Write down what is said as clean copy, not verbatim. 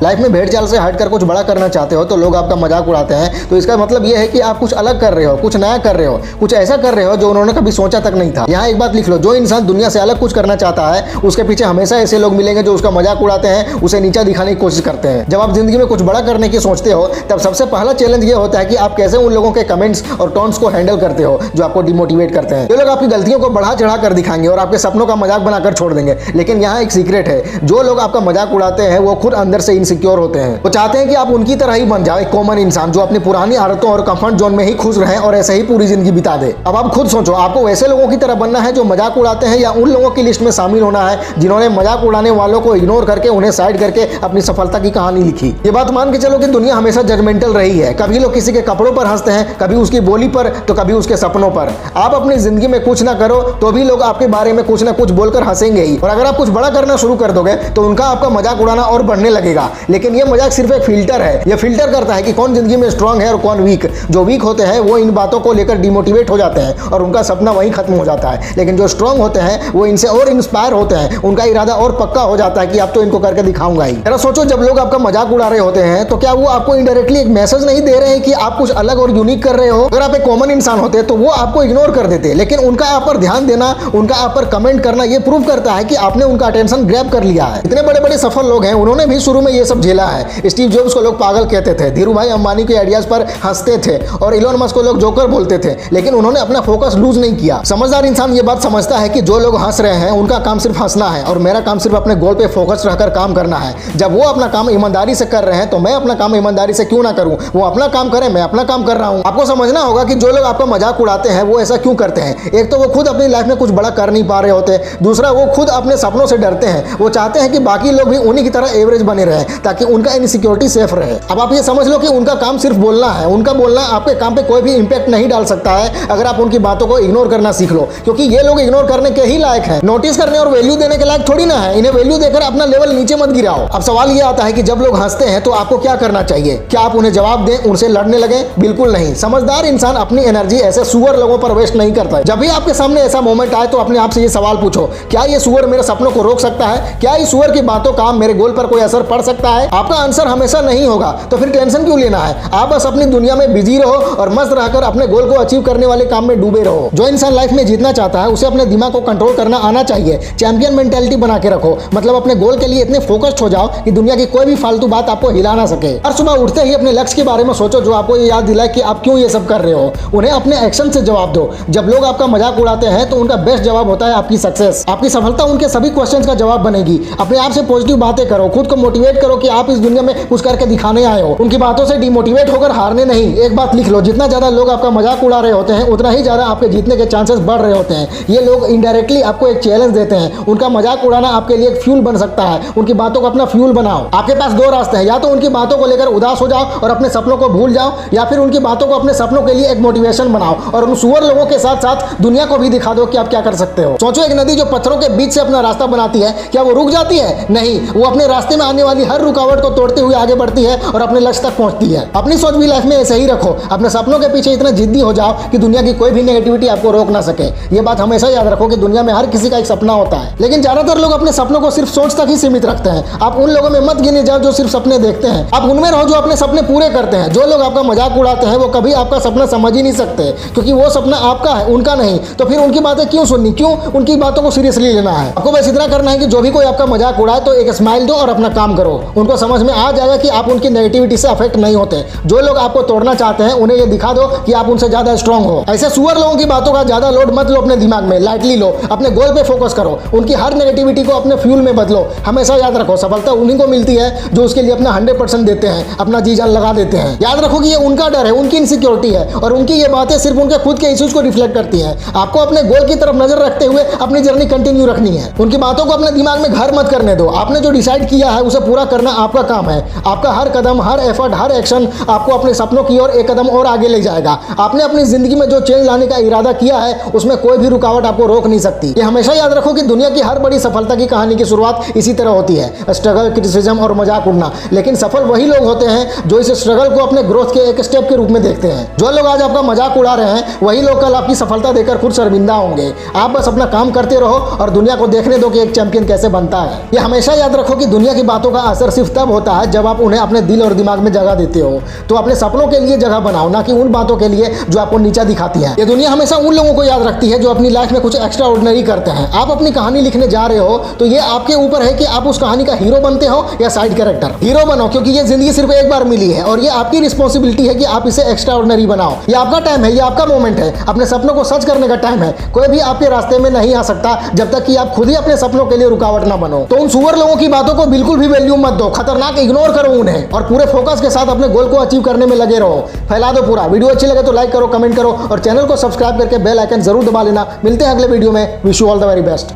Life में भेड़ चाल से हटकर कुछ बड़ा करना चाहते हो तो लोग आपका मजाक उड़ाते हैं, तो इसका मतलब यह है कि आप कुछ अलग कर रहे हो, कुछ नया कर रहे हो, कुछ ऐसा कर रहे हो जो उन्होंने कभी सोचा तक नहीं था। यहाँ एक बात लिख लो, जो इंसान दुनिया से अलग कुछ करना चाहता है उसके पीछे हमेशा ऐसे लोग मिलेंगे जो उसका मजाक उड़ाते हैं, उसे नीचा दिखाने की कोशिश करते हैं। जब आप जिंदगी में कुछ बड़ा करने की सोचते हो तब सबसे पहला चैलेंज ये होता है कि आप कैसे उन लोगों के कमेंट्स और टॉन्ट्स को हैंडल करते हो जो आपको डिमोटिवेट करते हैं। ये लोग आपकी गलतियों को बढ़ा चढ़ा कर दिखाएंगे और आपके सपनों का मजाक बनाकर छोड़ देंगे। लेकिन यहाँ एक सीक्रेट है, जो लोग आपका मजाक उड़ाते हैं वो खुद अंदर से इनसिक्योर होते हैं। वो चाहते हैं कि आप उनकी तरह ही बन जाओ, एक कॉमन इंसान जो अपनी पुरानी आदतों और कंफर्ट जोन में ही खुश रहे और ऐसे ही पूरी जिंदगी बिता दे। अब आप खुद सोचो, आपको वैसे लोगों की तरह बनना है जो मजाक उड़ाते हैं या उन लोगों की लिस्ट में शामिल होना है जिन्होंने मजाक उड़ाने वालों को इग्नोर करके उन्हें साइड करके अपनी सफलता की कहानी लिखी। ये बात मान के चलो कि दुनिया हमेशा जजमेंटल रही है। कभी लोग किसी के कपड़ों पर हंसते हैं, कभी उसकी बोली पर, तो कभी उसके सपनों पर। आप अपनी जिंदगी में कुछ ना करो तो भी लोग आपके बारे में कुछ ना कुछ बोलकर हंसेंगे ही, और अगर आप कुछ बड़ा करना शुरू कर दोगे तो उनका आपका मजाक उड़ाना और बढ़ने लगेगा। लेकिन ये मजाक सिर्फ एक फिल्टर है, ये फिल्टर करता है कि कौन जिंदगी में स्ट्रांग है और कौन वीक। जो वीक होते हैं वो इन बातों को लेकर डिमोटिवेट हो जाते हैं और उनका सपना वहीं खत्म हो जाता है। लेकिन जो स्ट्रांग होते हैं वो इनसे और इंस्पायर होते हैं, उनका इरादा और पक्का हो जाता है कि अब तो इनको करके दिखाऊंगा ही। जरा सोचो, जब लोग आपका मजाक उड़ा रहे होते हैं तो क्या वो आपको इनडायरेक्टली एक मैसेज नहीं दे रहे हैं कि आप कुछ अलग और यूनिक कर रहे हो? अगर आप एक कॉमन इंसान होते तो वो आपको इग्नोर कर देते, लेकिन उनका आप पर ध्यान देना, उनका आप पर कमेंट करना ये प्रूव करता है कि आपने उनका अटेंशन ग्रैब कर लिया है। इतने बड़े बड़े सफल लोग हैं, उन्होंने भी शुरू में ये सब झेला है। स्टीव जॉब्स को लोग पागल कहते थे, धीरू भाई अंबानी के आइडियाज पर हंसते थे और इलोन मस्क को लोग जोकर बोलते थे, लेकिन उन्होंने अपना फोकस लूज नहीं किया। समझदार इंसान ये बात समझता है कि जो लोग हंस रहे हैं उनका काम सिर्फ हंसना है और मेरा काम सिर्फ अपने गोल पे फोकस रहकर काम करना है। जब वो अपना काम ईमानदारी से कर रहे हैं तो मैं अपना काम ईमानदारी से क्यों ना करूं? वो अपना काम करें, मैं अपना काम कर रहा हूं। आपको समझना होगा कि जो लोग आपका मजाक उड़ाते हैं वो ऐसा क्यों करते हैं। एक तो वो खुद अपनी लाइफ में कुछ बड़ा कर नहीं पा रहे होते, दूसरा वो खुद अपने सपनों से डरते हैं। वो चाहते हैं कि बाकी लोग भी उन्हीं की तरह एवरेज बने रहे ताकि उनका इनसिक्योरिटी सेफ रहे। अब आप ये समझ लो कि उनका काम सिर्फ बोलना है, उनका बोलना आपके काम पे कोई भी इंपैक्ट नहीं डाल सकता है अगर आप उनकी बातों को इग्नोर करना सीख लो, क्योंकि ये लोग इग्नोर करने के ही लायक हैं, नोटिस करने और वैल्यू देने के लायक थोड़ी ना है। इन्हें वैल्यू देकर अपना लेवल नीचे मत गिराओ। अब सवाल ये आता है कि जब लोग हंसते हैं तो आपको क्या करना चाहिए? क्या आप उन्हें जवाब दें, उनसे लड़ने लगे? बिल्कुल नहीं। समझदार इंसान अपनी एनर्जी ऐसे सुअर लोगों पर वेस्ट नहीं करता है। जब भी आपके सामने ऐसा मोमेंट आए तो अपने आप से ये सवाल पूछो, क्या ये सुअर मेरे सपनों को रोक सकता है? क्या इस सुअर की बातों का मेरे गोल पर कोई असर पड़ सकता है? आपका आंसर हमेशा नहीं होगा, तो फिर टेंशन क्यों लेना है? आप बस अपनी दुनिया में बिजी रहो और मस्त रहकर अपने गोल को अचीव करने वाले काम में डूबे रहो। जो इंसान लाइफ में जीतना चाहता है उसे अपने दिमाग को कंट्रोल करना आना चाहिए। चैंपियन मेंटालिटी बना के रखो, मतलब अपने गोल के लिए इतने फोकस्ड हो जाओ कि दुनिया की कोई भी फालतू बात आपको हिला ना सके। हर सुबह उठते ही अपने लक्ष्य के बारे में सोचो जो आपको ये याद दिलाए कि आप क्यों ये सब कर रहे हो। उन्हें अपने एक्शन से जवाब दो। जब लोग आपका मजाक उड़ाते हैं तो उनका बेस्ट जवाब होता है आपकी सक्सेस। आपकी सफलता उनके सभी क्वेश्चंस का जवाब बनेगी। अपने आप से पॉजिटिव बातें करो, खुद को मोटिवेट करो कि आप इस दुनिया में कुछ करके दिखाने आए हो। उनकी बातों से डिमोटिवेट होकर हारने नहीं। एक बात लिख लो, जितना ज्यादा लोग आपका मजाक उड़ा रहे होते हैं उतना ही ज्यादा आपके जीतने के चांसेस बढ़ रहे होते हैं। ये लोग इनडायरेक्टली आपको एक चैलेंज देते हैं। उनका मजाक उड़ाना आपके लिए एक फ्यूल बन सकता है। उनकी बातों को अपना फ्यूल बनाओ। आपके पास दो रास्ते हैं, या तो उनकी बातों को लेकर उदास हो जाओ और अपने सपनों को भूल जाओ, या फिर उनकी बातों को अपने सपनों के लिए एक मोटिवेशन बनाओ और उन सुअर लोगों के साथ साथ दुनिया को भी दिखा दो कि आप क्या कर सकते हो। सोचो, एक नदी जो पत्थरों के बीच से अपना रास्ता बनाती है, क्या वो रुक जाती है? नहीं, वो अपने रास्ते में आने वाली हर रुकावट को तोड़ते हुए आगे बढ़ती है और अपने लक्ष्य तक पहुंचती है। अपनी सोच भी लाइफ में ऐसे ही रखो। अपने सपनों के पीछे इतना जिद्दी हो जाओ कि दुनिया की कोई भी नेगेटिविटी आपको रोक ना सके। ये बात हमेशा याद रखो कि दुनिया में हर किसी का एक सपना होता है, लेकिन ज्यादातर लोग अपने सपनों को सिर्फ सोच तक ही सीमित रखते हैं। आप उन लोगों में मत गिने जाओ जो सिर्फ सपने देखते हैं। आप उनमें रहो जो अपने सपने पूरे करते हैं। जो लोग आपका मजाक उड़ाते हैं वो कभी आपका सपना समझ ही नहीं सकते, क्योंकि वो सपना आपका है, उनका नहीं। तो फिर उनकी बातें क्यों सुननी, क्यों उनकी बातों को सीरियसली लेना है? आपको बस इतना करना है कि जो भी कोई आपका मजाक उड़ाए तो एक स्माइल दो और अपना काम करो। उनको समझ में आ जाएगा कि आप उनकी नेगेटिविटी से अफेक्ट नहीं होते। जो लोग आपको तोड़ना चाहते हैं उन्हें ये दिखा दो कि आप उनसे ज्यादा स्ट्रांग हो। ऐसे सुअर लोगों की बातों का ज्यादा लोड मत लो अपने दिमाग में, लाइटली लो। अपने गोल पे फोकस करो, उनकी हर नेगेटिविटी को अपने फ्यूल में बदलो। हमेशा याद रखो, सफलता उन्हीं को मिलती है जो उसके लिए अपना 100% देते हैं, अपना जी जान लगा देते हैं। याद रखो कि ये उनका डर है, उनकी इनसिक्योरिटी है और उनकी ये बातें सिर्फ उनके खुद के इश्यूज को रिफ्लेक्ट करती हैं। आपको अपने गोल की तरफ नजर रखते हुए अपनी जर्नी कंटिन्यू रखनी है। उनकी बातों को अपने दिमाग में घर मत करने दो। आपने जो डिसाइड किया है उसे पूरा करना आपका काम है। आपका हर कदम, हर एफर्ट, हर एक्शन आपको अपने सपनों की ओर एक कदम और आगे ले जाएगा। आपने अपनी जिंदगी में जो चेंज लाने का इरादा किया है उसमें कोई भी रुकावट आपको रोक नहीं सकती। ये हमेशा याद रखो कि दुनिया की हर बड़ी सफलता की कहानी की शुरुआत इसी तरह होती है, स्ट्रगल, क्रिटिसिज्म और मजाक उड़ना। लेकिन सफल वही लोग होते हैं जो इस स्ट्रगल को अपने ग्रोथ के एक स्टेप के रूप में देखते हैं। जो लोग आज आपका मजाक उड़ा रहे हैं वही लोग कल आपकी सफलता देकर खुद शर्मिंदा होंगे। आप बस अपना काम करते रहो और दुनिया को देखने दो कि एक चैंपियन कैसे बनता है। ये हमेशा याद रखो कि दुनिया की बातों का असर सिर्फ तब होता है जब आप उन्हें अपने दिल और दिमाग में जगह देते हो। तो अपने सपनों के लिए जगह बनाओ, ना कि उन बातों के लिए जो आपको नीचा दिखाती हैं। ये दुनिया हमेशा उन लोगों को याद रखती है जो अपनी लाइफ में कुछ एक्स्ट्रा ऑर्डिनरी करते हैं। आप अपनी कहानी लिखने जा रहे हो तो ये आपके ऊपर है कि आप उस कहानी का हीरो बनते हो या साइड कैरेक्टर। हीरो बनो, क्योंकि ये जिंदगी सिर्फ एक बार मिली है और ये आपकी रिस्पॉन्सिबिलिटी है कि आप इसे एक्स्ट्रा ऑर्डिनरी बनाओ। ये आपका टाइम है, ये आपका मोमेंट है, अपने सपनों को सच करने का टाइम है। कोई भी आपके रास्ते में नहीं आ सकता जब तक कि आप खुद ही अपने सपनों के लिए रुकावट ना बनो। तो उन सुअर लोगों की बातों को बिल्कुल भी वैल्यू मत दो, खतरनाक इग्नोर करो उन्हें और पूरे फोकस के साथ अपने गोल को अचीव करने में लगे रहो। फैला दो पूरा। वीडियो अच्छी लगे तो लाइक करो, कमेंट करो और चैनल को सब्सक्राइब करके बेल आइकन जरूर दबा लेना। मिलते हैं अगले वीडियो में। Wish you all the very best.